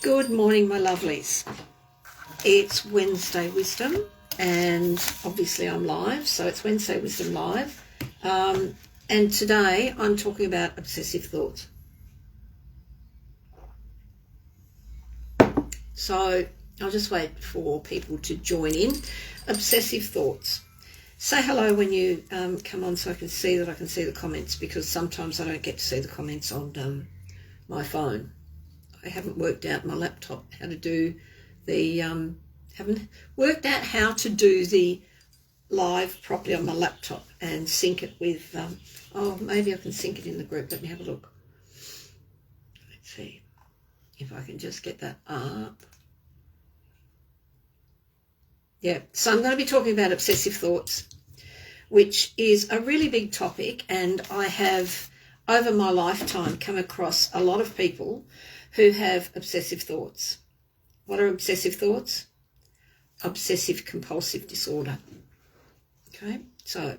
Good morning, my lovelies. It's Wednesday Wisdom, and obviously I'm live, so it's Wednesday Wisdom Live. And today I'm talking about obsessive thoughts. So I'll just wait for people to join in. Obsessive thoughts. Say hello when you come on so I can see the comments, because sometimes I don't get to see the comments on my phone. I haven't worked out my laptop how to do the haven't worked out how to do the live properly on my laptop and sync it with maybe I can sync it in the group. Let me have a look. Let's see if I can just get that up. Yeah, so I'm going to be talking about obsessive thoughts, which is a really big topic, and I have over my lifetime come across a lot of people who have obsessive thoughts. What are obsessive thoughts? Obsessive compulsive disorder. Okay, so,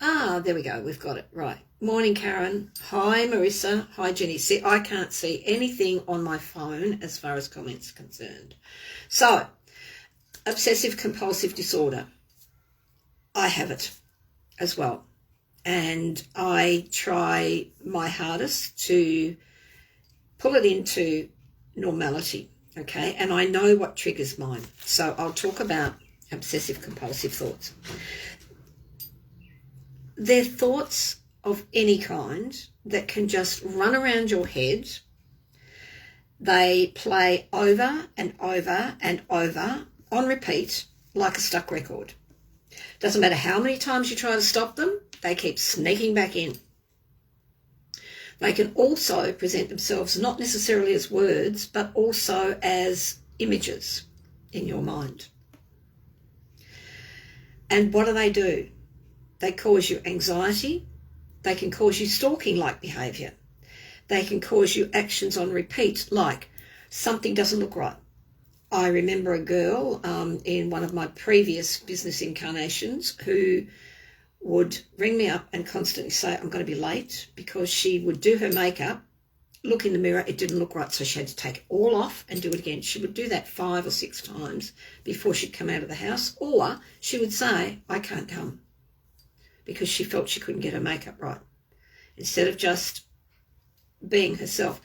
there we go, we've got it, right. Morning, Karen. Hi, Marissa. Hi, Jenny. See, I can't see anything on my phone as far as comments are concerned. So, obsessive compulsive disorder. I have it as well. And I try my hardest to pull it into normality, okay? And I know what triggers mine. So I'll talk about obsessive compulsive thoughts. They're thoughts of any kind that can just run around your head. They play over and over and over on repeat like a stuck record. Doesn't matter how many times you try to stop them, they keep sneaking back in. They can also present themselves not necessarily as words, but also as images in your mind. And what do? They cause you anxiety. They can cause you stalking-like behaviour. They can cause you actions on repeat, like something doesn't look right. I remember a girl in one of my previous business incarnations who would ring me up and constantly say, I'm going to be late, because she would do her makeup, look in the mirror, it didn't look right, so she had to take it all off and do it again. She would do that 5 or 6 times before she'd come out of the house, or she would say, I can't come, because she felt she couldn't get her makeup right, instead of just being herself.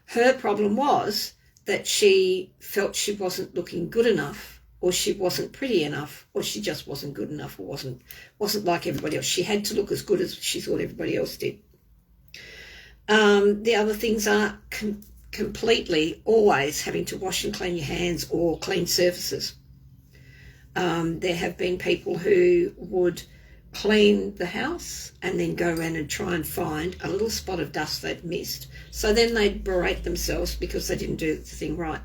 Her problem was that she felt she wasn't looking good enough, or she wasn't pretty enough, or she just wasn't good enough, or wasn't like everybody else. She had to look as good as she thought everybody else did. The other things are completely always having to wash and clean your hands or clean surfaces. There have been people who would clean the house and then go around and try and find a little spot of dust they'd missed. So then they'd berate themselves because they didn't do the thing right.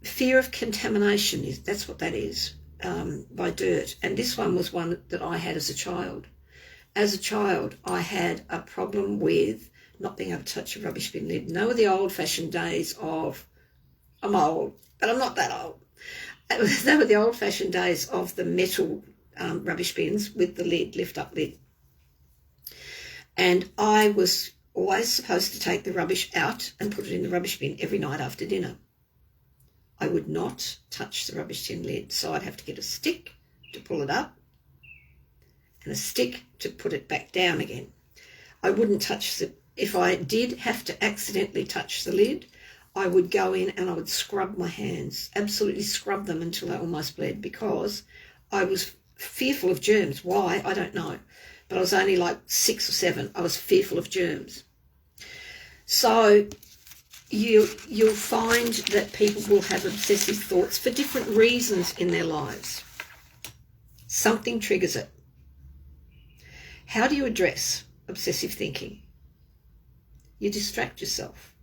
Fear of contamination, that's what that is, by dirt. And this one was one that I had as a child. As a child, I had a problem with not being able to touch a rubbish bin lid. They were the old-fashioned days of, I'm old, but I'm not that old. They were the old-fashioned days of the metal rubbish bins with the lid, lift-up lid. And I was always supposed to take the rubbish out and put it in the rubbish bin every night after dinner. I would not touch the rubbish tin lid, so I'd have to get a stick to pull it up and a stick to put it back down again. I wouldn't touch if I did have to accidentally touch the lid, I would go in and I would scrub my hands, absolutely scrub them until they almost bled, because I was fearful of germs. Why? I don't know. But I was only like 6 or 7. I was fearful of germs. So you'll find that people will have obsessive thoughts for different reasons in their lives. Something triggers it. How do you address obsessive thinking? You distract yourself.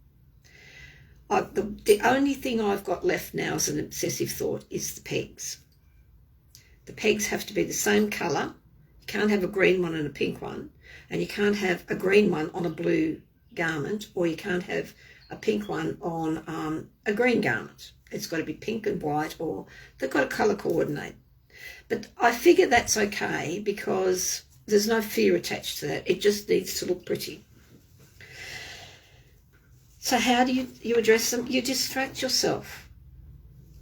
The only thing I've got left now as an obsessive thought is the pegs. The pegs have to be the same colour. You can't have a green one and a pink one, and you can't have a green one on a blue garment, or you can't have a pink one on a green garment. It's got to be pink and white, or they've got to colour coordinate. But I figure that's okay, because there's no fear attached to that. It just needs to look pretty. So how do you address them? You distract yourself.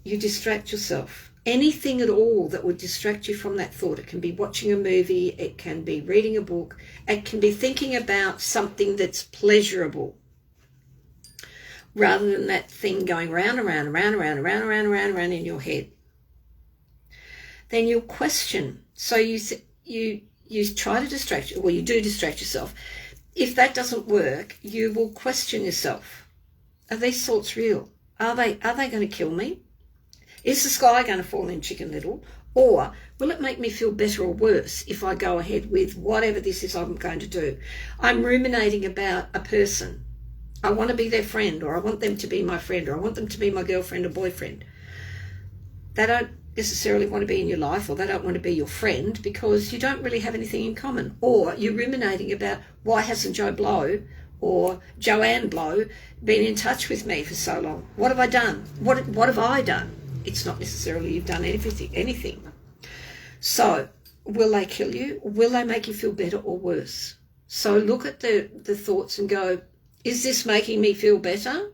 You distract yourself. Anything at all that would distract you from that thought. It can be watching a movie, it can be reading a book, it can be thinking about something that's pleasurable, rather than that thing going round and round and round and round and round and round and round and round in your head. Then you'll question. So you try to distract you, well, you do distract yourself. If that doesn't work, you will question yourself. Are these thoughts real? Are they going to kill me? Is the sky going to fall in Chicken Little? Or will it make me feel better or worse if I go ahead with whatever this is I'm going to do? I'm ruminating about a person. I want to be their friend, or I want them to be my friend, or I want them to be my girlfriend or boyfriend. They don't necessarily want to be in your life, or they don't want to be your friend because you don't really have anything in common. Or you're ruminating about, why hasn't Joe Blow or Joanne Blow been in touch with me for so long? What have I done? What have I done? It's not necessarily you've done anything. So will they kill you? Will they make you feel better or worse? So look at the thoughts and go, is this making me feel better,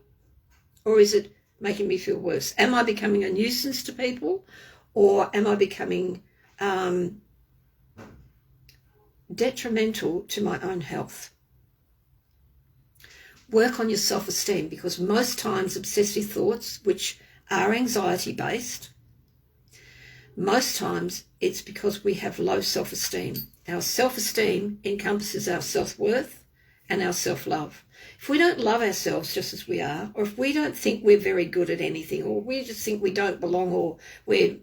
or is it making me feel worse? Am I becoming a nuisance to people, or am I becoming detrimental to my own health? Work on your self-esteem, because most times obsessive thoughts, which are anxiety-based, most times it's because we have low self-esteem. Our self-esteem encompasses our self-worth and our self-love. If we don't love ourselves just as we are, or if we don't think we're very good at anything, or we just think we don't belong, or we're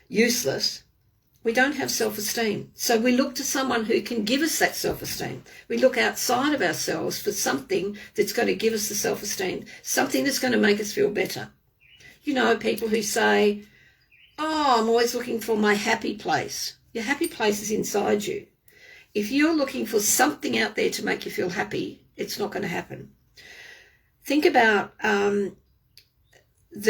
useless, we don't have self-esteem. So we look to someone who can give us that self-esteem. We look outside of ourselves for something that's going to give us the self-esteem, something that's going to make us feel better. You know, people who say, oh, I'm always looking for my happy place. Your happy place is inside you. If you're looking for something out there to make you feel happy, it's not going to happen. Think about the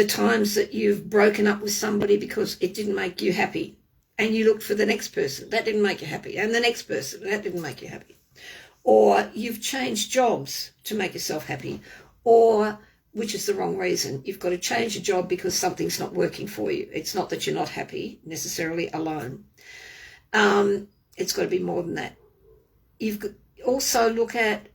times that you've broken up with somebody because it didn't make you happy, and you looked for the next person. That didn't make you happy. And the next person, that didn't make you happy. Or you've changed jobs to make yourself happy, or, which is the wrong reason, you've got to change a job because something's not working for you. It's not that you're not happy necessarily alone. It's got to be more than that. You've got, also look at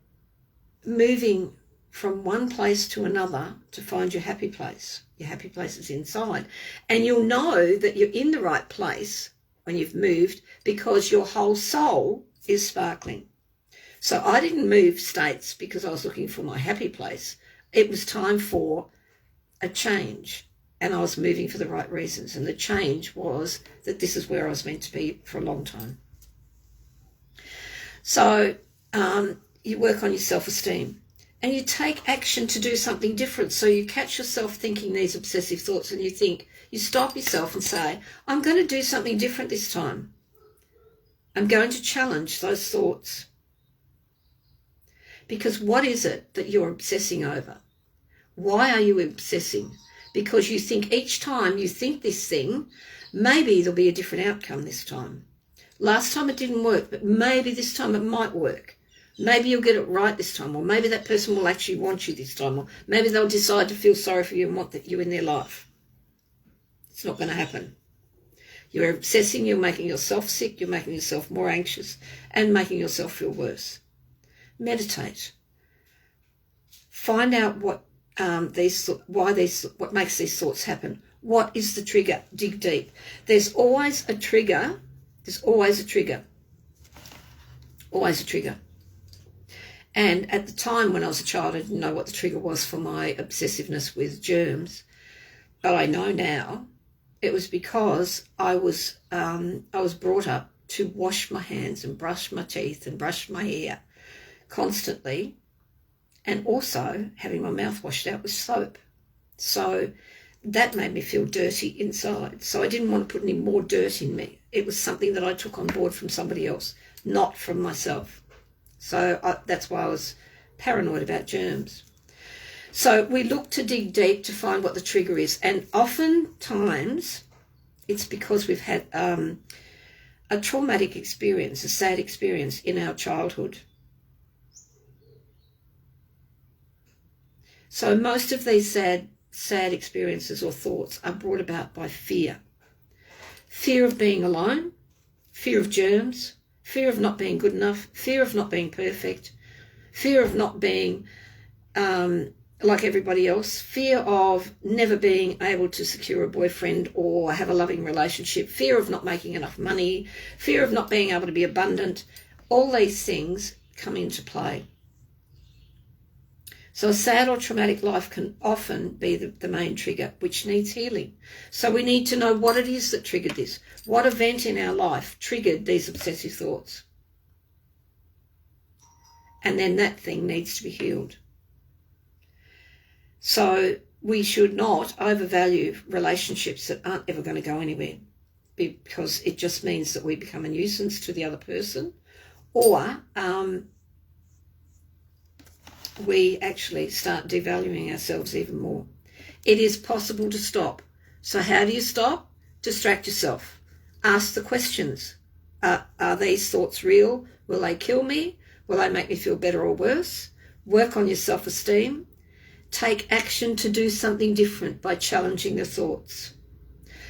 moving from one place to another to find your happy place. Your happy place is inside. And you'll know that you're in the right place when you've moved because your whole soul is sparkling. So I didn't move states because I was looking for my happy place. It was time for a change, and I was moving for the right reasons. And the change was that this is where I was meant to be for a long time. So you work on your self-esteem and you take action to do something different. So you catch yourself thinking these obsessive thoughts and you stop yourself and say, I'm going to do something different this time. I'm going to challenge those thoughts. Because what is it that you're obsessing over? Why are you obsessing? Because you think each time you think this thing, maybe there'll be a different outcome this time. Last time it didn't work, but maybe this time it might work. Maybe you'll get it right this time, or maybe that person will actually want you this time, or maybe they'll decide to feel sorry for you and want you in their life. It's not going to happen. You're obsessing, you're making yourself sick, you're making yourself more anxious, and making yourself feel worse. Meditate. Find out what makes these thoughts happen. What is the trigger? Dig deep. There's always a trigger. There's always a trigger. Always a trigger. And at the time when I was a child, I didn't know what the trigger was for my obsessiveness with germs. But I know now it was because I was brought up to wash my hands and brush my teeth and brush my hair constantly, and also having my mouth washed out with soap. So that made me feel dirty inside. So I didn't want to put any more dirt in me. It was something that I took on board from somebody else, not from myself. So that's why I was paranoid about germs. So we look to dig deep to find what the trigger is. And oftentimes it's because we've had a traumatic experience, a sad experience in our childhood. So most of these sad experiences or thoughts are brought about by fear. Fear of being alone, fear of germs, fear of not being good enough, fear of not being perfect, fear of not being like everybody else, fear of never being able to secure a boyfriend or have a loving relationship, fear of not making enough money, fear of not being able to be abundant. All these things come into play. So a sad or traumatic life can often be the main trigger, which needs healing. So we need to know what it is that triggered this. What event in our life triggered these obsessive thoughts? And then that thing needs to be healed. So we should not overvalue relationships that aren't ever going to go anywhere, because it just means that we become a nuisance to the other person, or we actually start devaluing ourselves even more. It is possible to stop. So how do you stop? Distract yourself. Ask the questions. Are these thoughts real? Will they kill me? Will they make me feel better or worse? Work on your self-esteem. Take action to do something different by challenging the thoughts.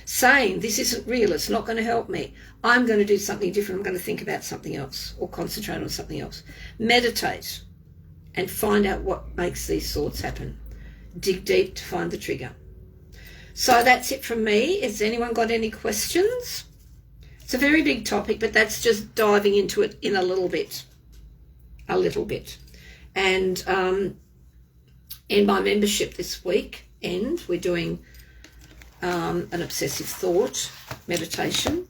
Saying, this isn't real, it's not going to help me. I'm going to do something different. I'm going to think about something else or concentrate on something else. Meditate and find out what makes these thoughts happen. Dig deep to find the trigger. So that's it from me. Has anyone got any questions? It's a very big topic, but that's just diving into it in a little bit. And in my membership this weekend, we're doing an obsessive thought meditation,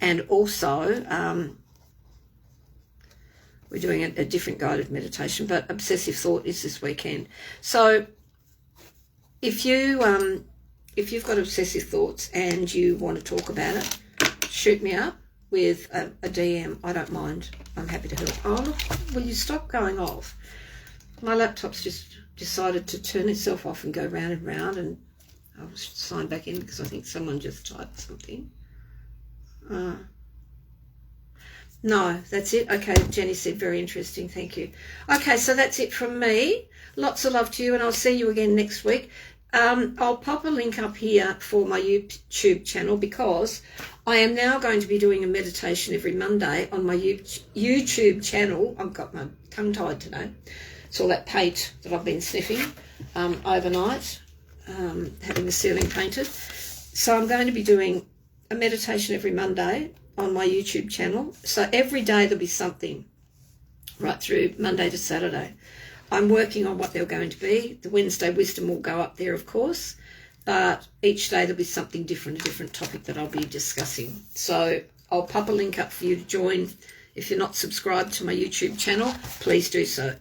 and also we're doing a different guided meditation, but obsessive thought is this weekend. So if you've got obsessive thoughts and you want to talk about it, shoot me up with a DM. I don't mind. I'm happy to help. Oh, look, will you stop going off? My laptop's just decided to turn itself off and go round and round, and I'll sign back in because I think someone just typed something. No, that's it. Okay, Jenny said very interesting. Thank you. Okay, so that's it from me. Lots of love to you, and I'll see you again next week. I'll pop a link up here for my YouTube channel, because I am now going to be doing a meditation every Monday on my YouTube channel. I've got my tongue tied today. It's all that paint that I've been sniffing overnight, having the ceiling painted. So I'm going to be doing a meditation every Monday on my YouTube channel. So every day there'll be something, right through Monday to Saturday. I'm working on what they're going to be. The Wednesday Wisdom will go up there, of course, but each day there'll be something different, a different topic that I'll be discussing. So I'll pop a link up for you to join. If you're not subscribed to my YouTube channel, please do so.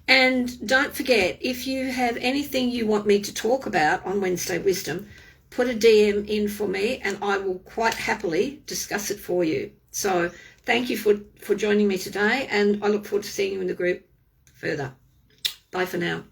And don't forget, if you have anything you want me to talk about on Wednesday Wisdom, put a DM in for me and I will quite happily discuss it for you. So thank you for joining me today, and I look forward to seeing you in the group further. Bye for now.